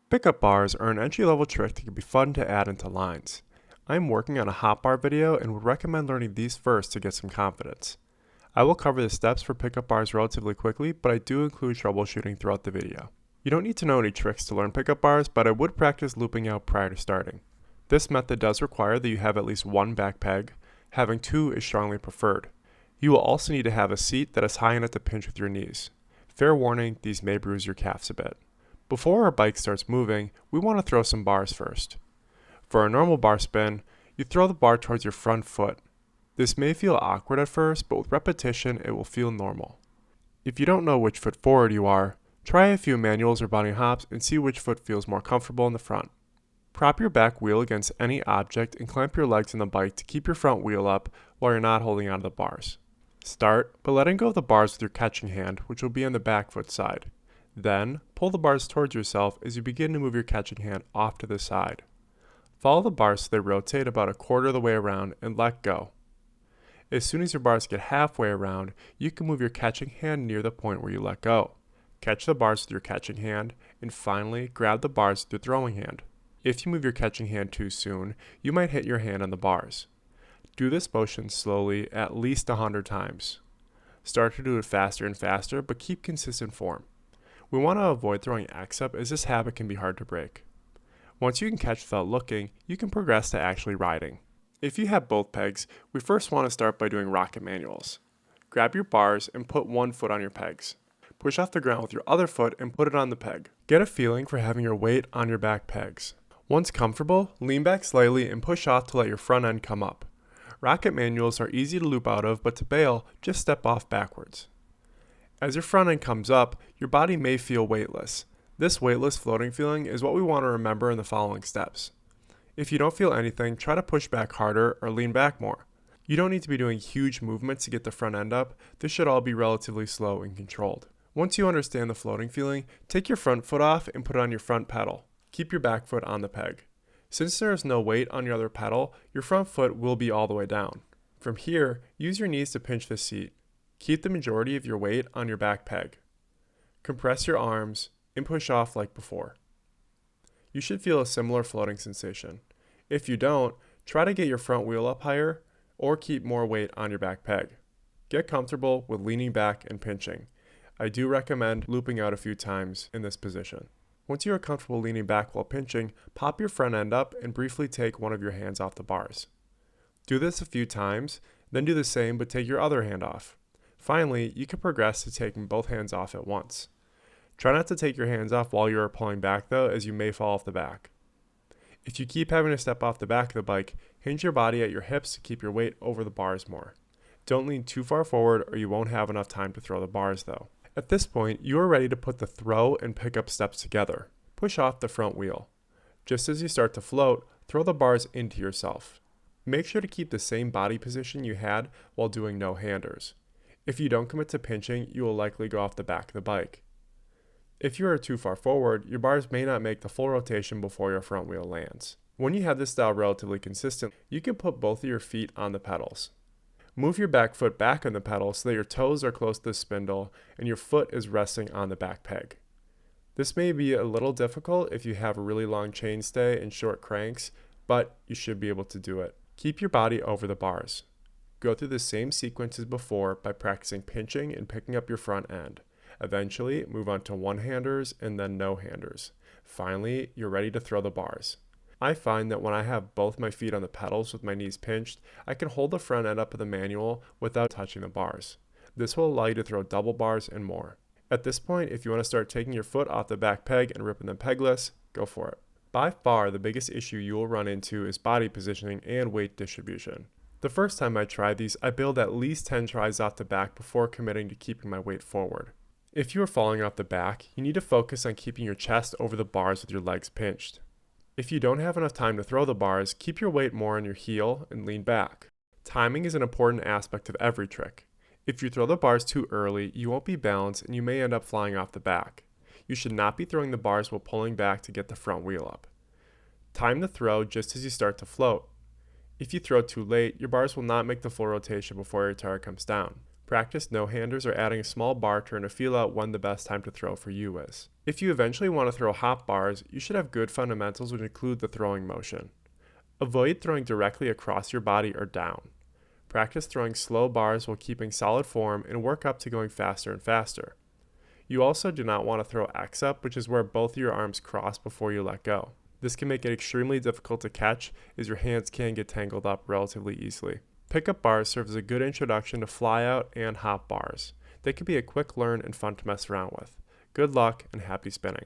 Pickup bars are an entry-level trick that can be fun to add into lines. I'm working on a hot bar video and would recommend learning these first to get some confidence. I will cover the steps for pickup bars relatively quickly, but I do include troubleshooting throughout the video. You don't need to know any tricks to learn pickup bars, but I would practice looping out prior to starting. This method does require that you have at least one back peg. Having two is strongly preferred. You will also need to have a seat that is high enough to pinch with your knees. Fair warning, these may bruise your calves a bit. Before our bike starts moving, we want to throw some bars first. For a normal bar spin, you throw the bar towards your front foot. This may feel awkward at first, but with repetition it will feel normal. If you don't know which foot forward you are, try a few manuals or bunny hops and see which foot feels more comfortable in the front. Prop your back wheel against any object and clamp your legs on the bike to keep your front wheel up while you're not holding onto the bars. Start by letting go of the bars with your catching hand, which will be on the back foot side. Then, pull the bars towards yourself as you begin to move your catching hand off to the side. Follow the bars so they rotate about a quarter of the way around and let go. As soon as your bars get halfway around, you can move your catching hand near the point where you let go. Catch the bars with your catching hand, and finally, grab the bars with your throwing hand. If you move your catching hand too soon, you might hit your hand on the bars. Do this motion slowly at least 100 times. Start to do it faster and faster, but keep consistent form. We want to avoid throwing X up as this habit can be hard to break. Once you can catch without looking, you can progress to actually riding. If you have both pegs, we first want to start by doing rocket manuals. Grab your bars and put one foot on your pegs. Push off the ground with your other foot and put it on the peg. Get a feeling for having your weight on your back pegs. Once comfortable, lean back slightly and push off to let your front end come up. Rocket manuals are easy to loop out of, but to bail, just step off backwards. As your front end comes up, your body may feel weightless. This weightless floating feeling is what we want to remember in the following steps. If you don't feel anything, try to push back harder or lean back more. You don't need to be doing huge movements to get the front end up. This should all be relatively slow and controlled. Once you understand the floating feeling, take your front foot off and put it on your front pedal. Keep your back foot on the peg. Since there is no weight on your other pedal, your front foot will be all the way down. From here, use your knees to pinch the seat. Keep the majority of your weight on your back peg. Compress your arms and push off like before. You should feel a similar floating sensation. If you don't, try to get your front wheel up higher or keep more weight on your back peg. Get comfortable with leaning back and pinching. I do recommend looping out a few times in this position. Once you are comfortable leaning back while pinching, pop your front end up and briefly take one of your hands off the bars. Do this a few times, then do the same but take your other hand off. Finally, you can progress to taking both hands off at once. Try not to take your hands off while you are pulling back though, as you may fall off the back. If you keep having to step off the back of the bike, hinge your body at your hips to keep your weight over the bars more. Don't lean too far forward or you won't have enough time to throw the bars though. At this point, you are ready to put the throw and pickup steps together. Push off the front wheel. Just as you start to float, throw the bars into yourself. Make sure to keep the same body position you had while doing no-handers. If you don't commit to pinching, you will likely go off the back of the bike. If you are too far forward, your bars may not make the full rotation before your front wheel lands. When you have this style relatively consistent, you can put both of your feet on the pedals. Move your back foot back on the pedal so that your toes are close to the spindle and your foot is resting on the back peg. This may be a little difficult if you have a really long chainstay and short cranks, but you should be able to do it. Keep your body over the bars. Go through the same sequence as before by practicing pinching and picking up your front end. Eventually, move on to one-handers and then no-handers. Finally, you're ready to throw the bars. I find that when I have both my feet on the pedals with my knees pinched, I can hold the front end up of the manual without touching the bars. This will allow you to throw double bars and more. At this point, if you want to start taking your foot off the back peg and ripping them pegless, go for it. By far, the biggest issue you will run into is body positioning and weight distribution. The first time I tried these, I bailed at least 10 tries off the back before committing to keeping my weight forward. If you are falling off the back, you need to focus on keeping your chest over the bars with your legs pinched. If you don't have enough time to throw the bars, keep your weight more on your heel and lean back. Timing is an important aspect of every trick. If you throw the bars too early, you won't be balanced and you may end up flying off the back. You should not be throwing the bars while pulling back to get the front wheel up. Time the throw just as you start to float. If you throw too late, your bars will not make the full rotation before your tire comes down. Practice no-handers or adding a small bar turn to feel out when the best time to throw for you is. If you eventually want to throw hop bars, you should have good fundamentals which include the throwing motion. Avoid throwing directly across your body or down. Practice throwing slow bars while keeping solid form and work up to going faster and faster. You also do not want to throw X up, which is where both of your arms cross before you let go. This can make it extremely difficult to catch as your hands can get tangled up relatively easily. Pickup bars serve as a good introduction to flyout and hop bars. They can be a quick learn and fun to mess around with. Good luck and happy spinning.